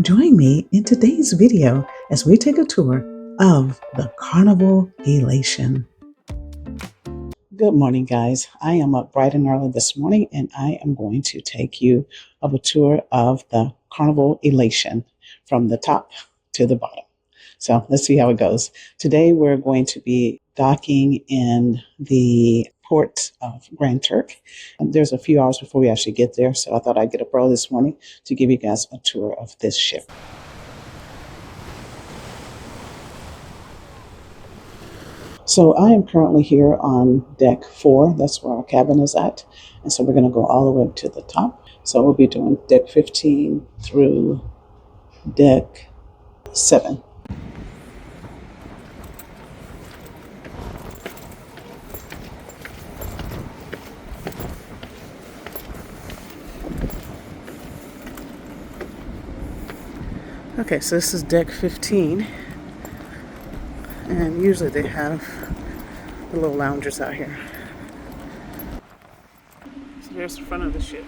Join me in today's video as we take a tour of the Carnival Elation. Good morning, guys. I am up bright and early this morning, and I am going to take you of a tour of the Carnival Elation from the top to the bottom. So let's see how it goes. Today we're going to be docking in the port of Grand Turk. There's a few hours before we actually get there, so I thought I'd get up early this morning to give you guys a tour of this ship. So I am currently here on deck 4. That's where our cabin is at. And so we're going to go all the way up to the top. So we'll be doing deck 15 through deck 7. Okay, so this is deck 15. And usually they have the little loungers out here. So there's the front of the ship.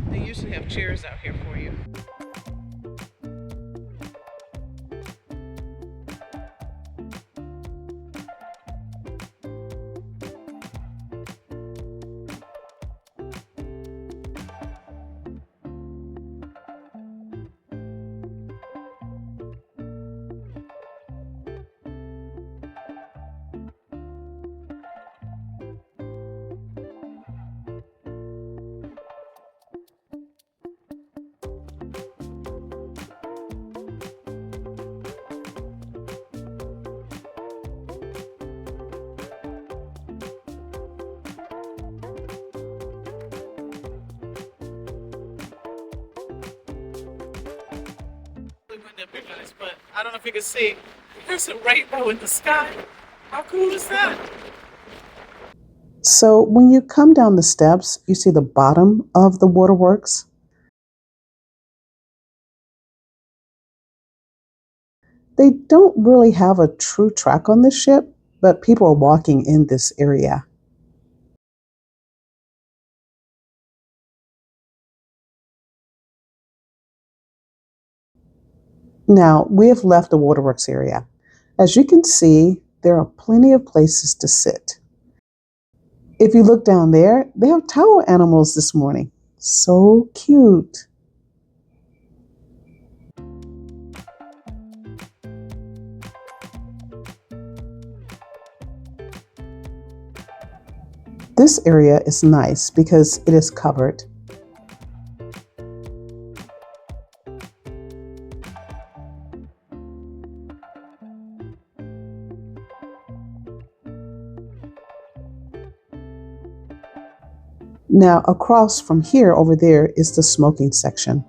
They usually have chairs out here for you. But I don't know if you can see, there's a rainbow in the sky. How cool is that? So when you come down the steps, you see the bottom of the waterworks. They don't really have a true track on this ship, but people are walking in this area. Now, we have left the waterworks area. As you can see, there are plenty of places to sit. If you look down there, they have towel animals this morning. So cute. This area is nice because it is covered. Now, across from here over there is the smoking section.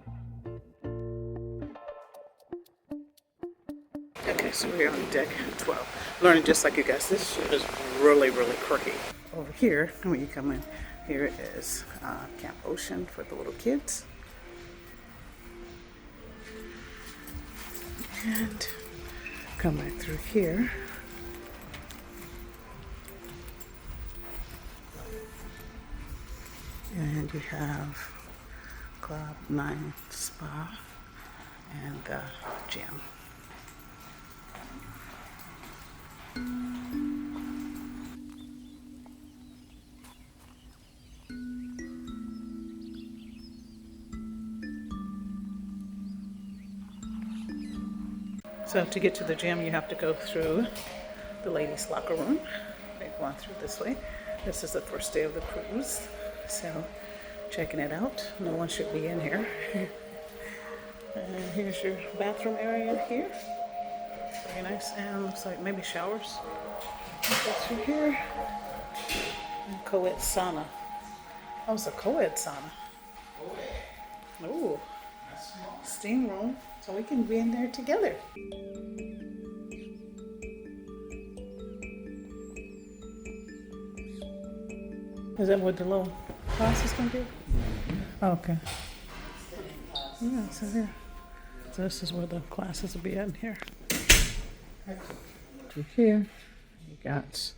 Okay, so we're on deck 12. Learning just like you guys, this ship is really, really crooked. Over here, when you come in, here is Camp Ocean for the little kids. And come right through here. And you have Club 9 Spa and the gym. So to get to the gym, you have to go through the ladies' locker room. They go on through this way. This is the first day of the cruise, so checking it out. No one should be in here. And here's your bathroom area here. Very nice, and looks like maybe showers. That's through here. And co-ed sauna. Oh, it's a co-ed sauna. Ooh, steam room, so we can be in there together. Is that what the little class is gonna be? Oh, okay. Yeah, so here. So this is where the classes will be at here. Through here, you got,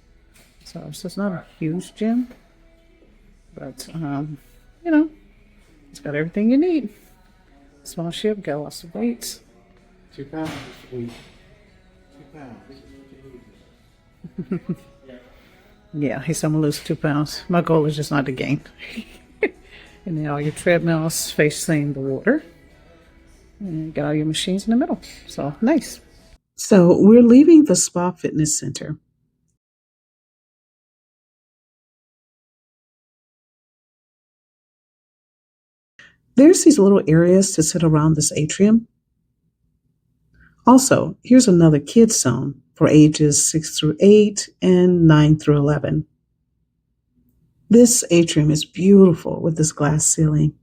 so it's not a huge gym, but you know, it's got everything you need. Small ship, got lots of weights. 2 pounds a week. 2 pounds. Yeah, he's gonna lose 2 pounds. My goal is just not to gain. And then all your treadmills facing the water. And you got all your machines in the middle. So nice. So we're leaving the Spa Fitness Center. There's these little areas to sit around this atrium. Also, here's another kids zone for ages 6 through 8 and 9 through 11. This atrium is beautiful with this glass ceiling.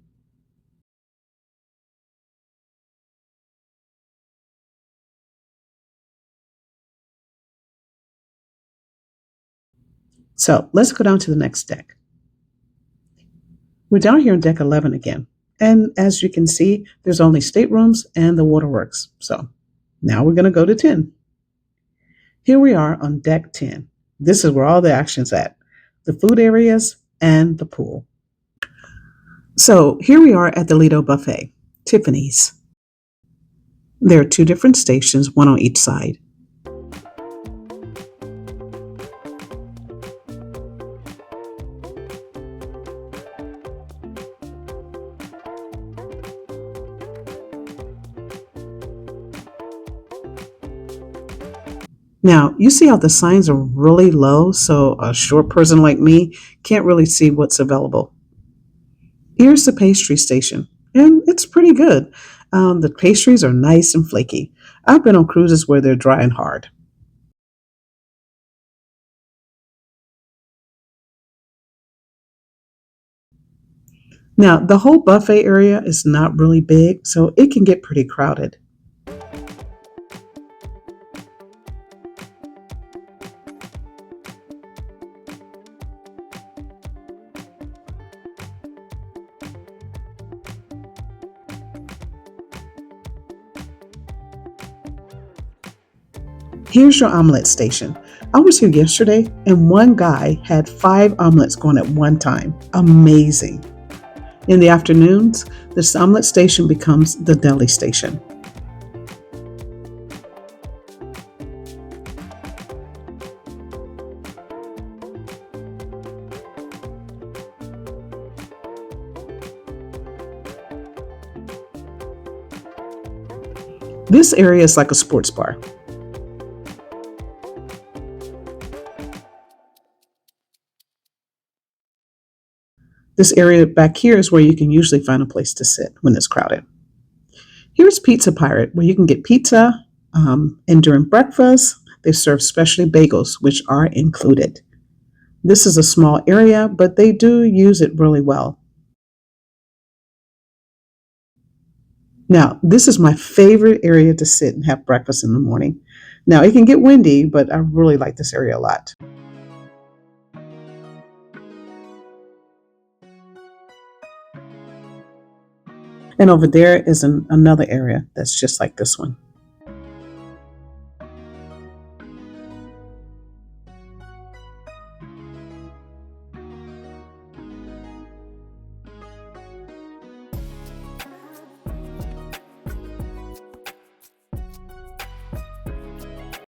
So let's go down to the next deck. We're down here on deck 11 again. And as you can see, there's only staterooms and the waterworks. So now we're going to go to 10. Here we are on deck 10. This is where all the action's at. The food areas and the pool. So here we are at the Lido buffet, Tiffany's. There are 2 different stations, one on each side. Now, you see how the signs are really low, so a short person like me can't really see what's available. Here's the pastry station, and it's pretty good. The pastries are nice and flaky. I've been on cruises where they're dry and hard. Now, the whole buffet area is not really big, so it can get pretty crowded. Here's your omelet station. I was here yesterday and one guy had 5 omelets going at one time. Amazing. In the afternoons, this omelet station becomes the deli station. This area is like a sports bar. This area back here is where you can usually find a place to sit when it's crowded. Here's Pizza Pirate, where you can get pizza, and during breakfast, they serve specialty bagels, which are included. This is a small area, but they do use it really well. Now, this is my favorite area to sit and have breakfast in the morning. Now, it can get windy, but I really like this area a lot. And over there is another area that's just like this one.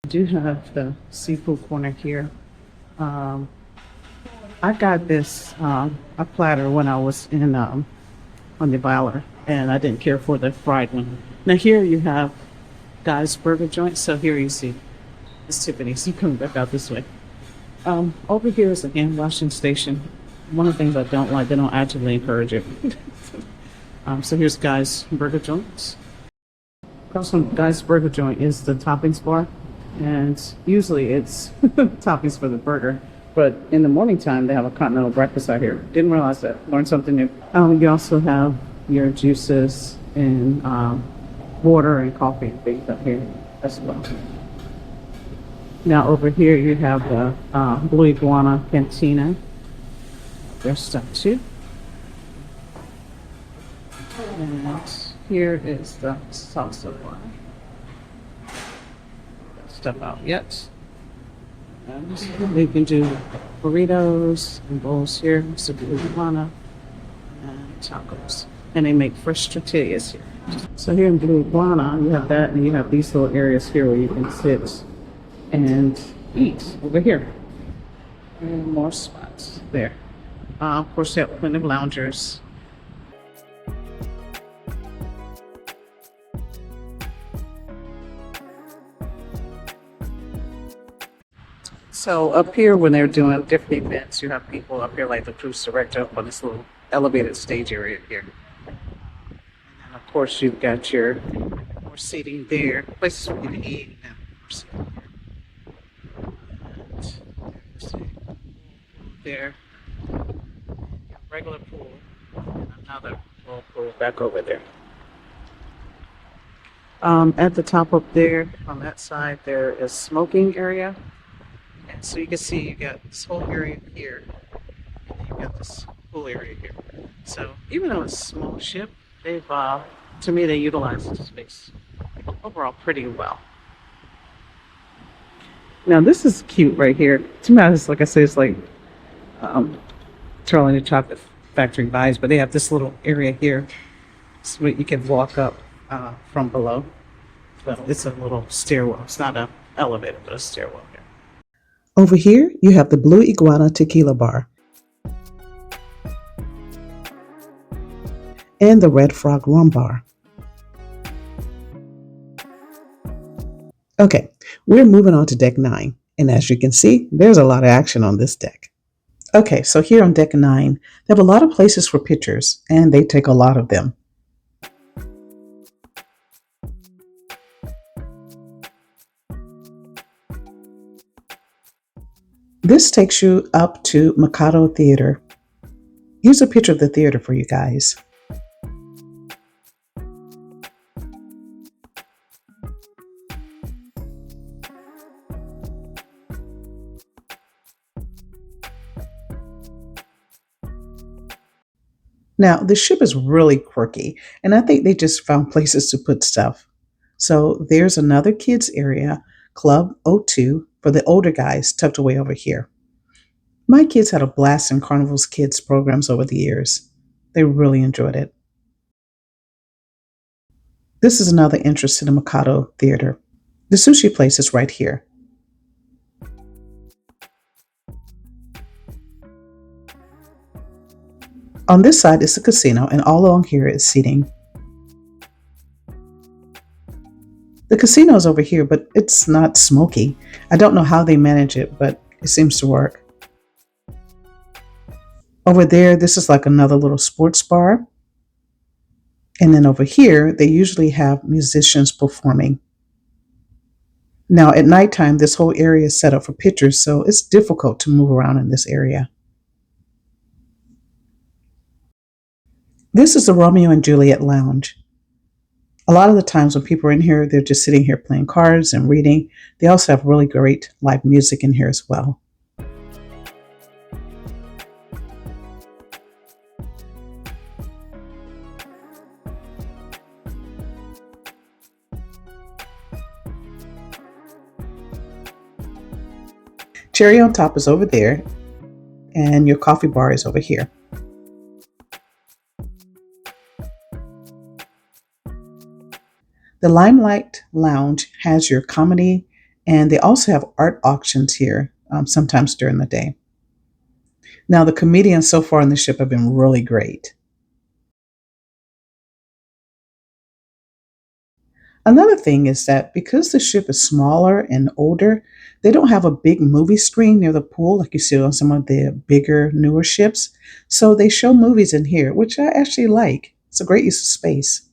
I do have the seafood corner here. I got this a platter when I was in on the Valor, and I didn't care for the fried one. Now here you have Guy's Burger Joint. So here you see it's Tiffany's. You come back out this way. Over here is a hand washing station. One of the things I don't like, they don't actively encourage it. So here's Guy's Burger Joints. Across from Guy's Burger Joint is the toppings bar, and usually it's toppings for the burger. But in the morning time, they have a continental breakfast out here. Didn't realize that. Learned something new. You also have your juices and water and coffee and things up here as well. Now over here you have the Blue Iguana Cantina. There's stuff too. And here is the salsa bar. Stuff out yet. And they can do burritos and bowls here, some Blue Iguana and tacos. And they make fresh tortillas here. So here in Blue Iguana, you have that, and you have these little areas here where you can sit and eat over here. And more spots there. Of course, they have plenty of loungers. So up here, when they're doing different events, you have people up here like the cruise director up on this little elevated stage area here. And of course, you've got your more seating there, places for you to eat, and more seating here. There, regular pool, and another little pool back over there. At the top up there, on that side, there is smoking area. And so you can see you got this whole area here, and then you got this pool area here. So even though it's a small ship, they've, to me, they utilize this space overall pretty well. Now this is cute right here. To me, it's like I say, it's like Charlie and the Chocolate Factory vibes, but they have this little area here so you can walk up from below. So it's a little stairwell. It's not an elevator, but a stairwell here. Over here, you have the Blue Iguana Tequila Bar and the Red Frog Rum Bar. Okay, we're moving on to deck 9, and as you can see, there's a lot of action on this deck. Okay, so here on deck 9, they have a lot of places for pictures, and they take a lot of them. This takes you up to Mikado Theater. Here's a picture of the theater for you guys. Now, the ship is really quirky, and I think they just found places to put stuff. So there's another kids area, Club O2, for the older guys tucked away over here. My kids had a blast in Carnival's kids programs over the years. They really enjoyed it. This is another entrance to the Mikado Theater. The sushi place is right here. On this side is the casino, and all along here is seating. The casino is over here, but it's not smoky. I don't know how they manage it, but it seems to work. Over there, this is like another little sports bar. And then over here, they usually have musicians performing. Now, at nighttime, this whole area is set up for pictures, so it's difficult to move around in this area. This is the Romeo and Juliet Lounge. A lot of the times when people are in here, they're just sitting here playing cards and reading. They also have really great live music in here as well. Cherry on top is over there, and your coffee bar is over here. The Limelight Lounge has your comedy, and they also have art auctions here sometimes during the day. Now, the comedians so far on the ship have been really great. Another thing is that because the ship is smaller and older, they don't have a big movie screen near the pool like you see on some of the bigger, newer ships. So they show movies in here, which I actually like. It's a great use of space.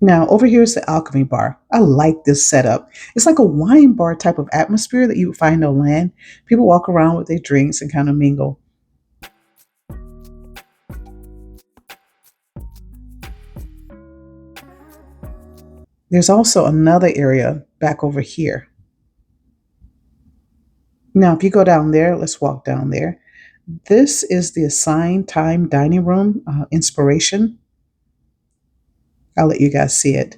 Now, over here is the alchemy bar. I like this setup. It's like a wine bar type of atmosphere that you would find on land. People walk around with their drinks and kind of mingle. There's also another area back over here. Now, if you go down there, let's walk down there. This is the assigned time dining room inspiration. I'll let you guys see it.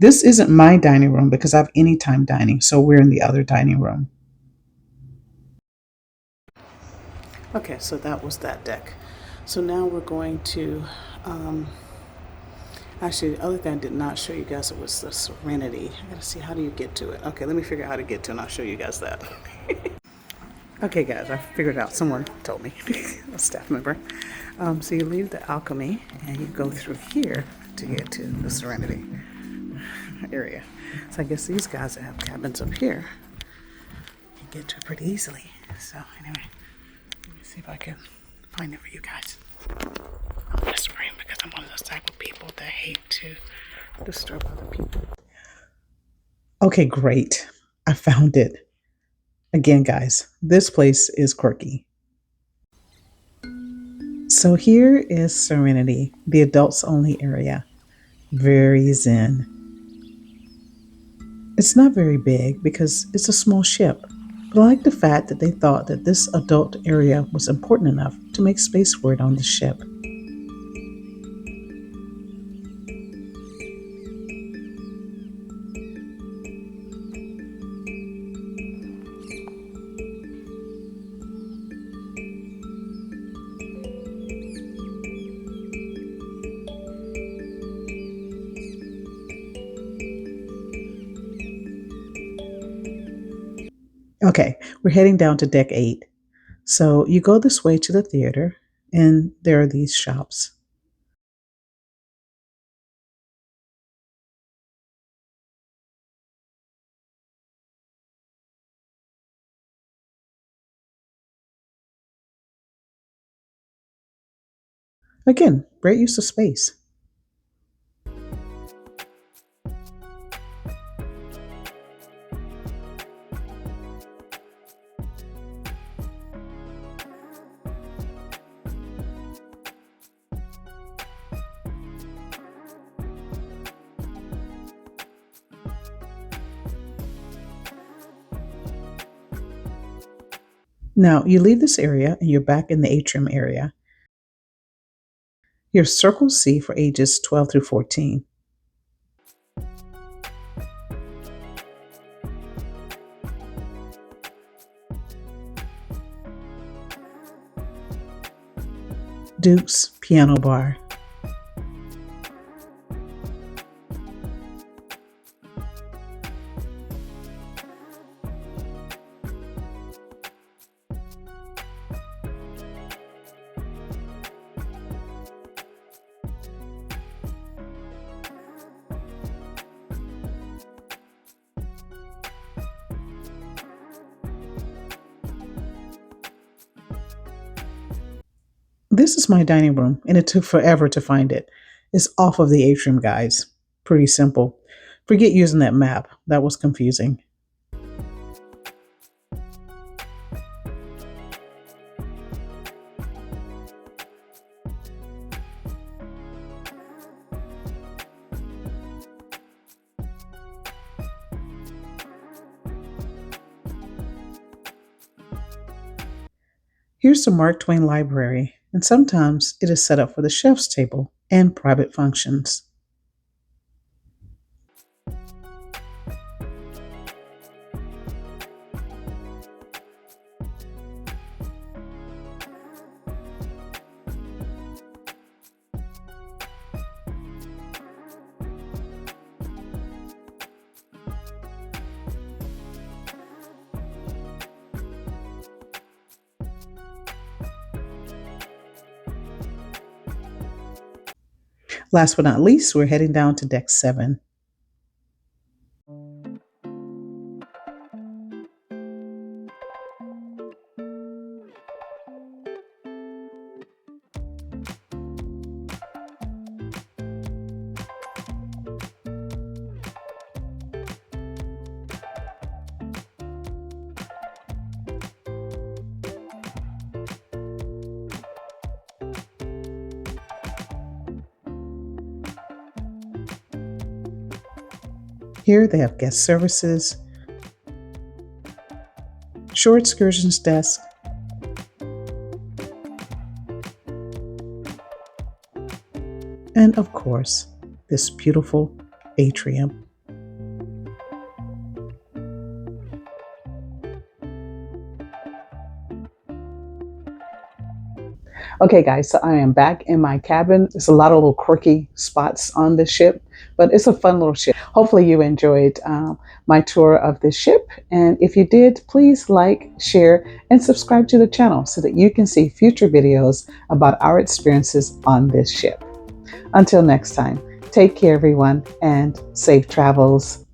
This isn't my dining room because I have anytime dining, so we're in the other dining room. Okay, so that was that deck. So now we're going to, actually, the other thing I did not show you guys, it was the Serenity. I gotta see, how do you get to it? Okay, let me figure out how to get to it and I'll show you guys that. Okay, guys, I figured it out. Someone told me, a staff member. So you leave the alchemy and you go through here to get to the Serenity area. So I guess these guys that have cabins up here, you get to it pretty easily. So anyway, let me see if I can find it for you guys. I'm whispering because I'm one of those type of people that hate to disturb other people. Okay, great. I found it. Again, guys, this place is quirky. So here is Serenity, the adults only area. Very zen. It's not very big because it's a small ship, but I like the fact that they thought that this adult area was important enough to make space for it on the ship. Okay, we're heading down to deck 8. So you go this way to the theater, and there are these shops. Again, great use of space. Now, you leave this area and you're back in the atrium area. Here's Circle C for ages 12 through 14. Duke's Piano Bar. This is my dining room, and it took forever to find it. It's off of the atrium, guys. Pretty simple. Forget using that map. That was confusing. Here's the Mark Twain Library, and sometimes it is set up for the chef's table and private functions. Last but not least, we're heading down to deck 7. Here they have guest services, shore excursions desk, and of course, this beautiful atrium. Okay, guys, so I am back in my cabin. There's a lot of little quirky spots on this ship, but it's a fun little ship. Hopefully you enjoyed my tour of this ship. And if you did, please like, share, and subscribe to the channel so that you can see future videos about our experiences on this ship. Until next time, take care, everyone, and safe travels.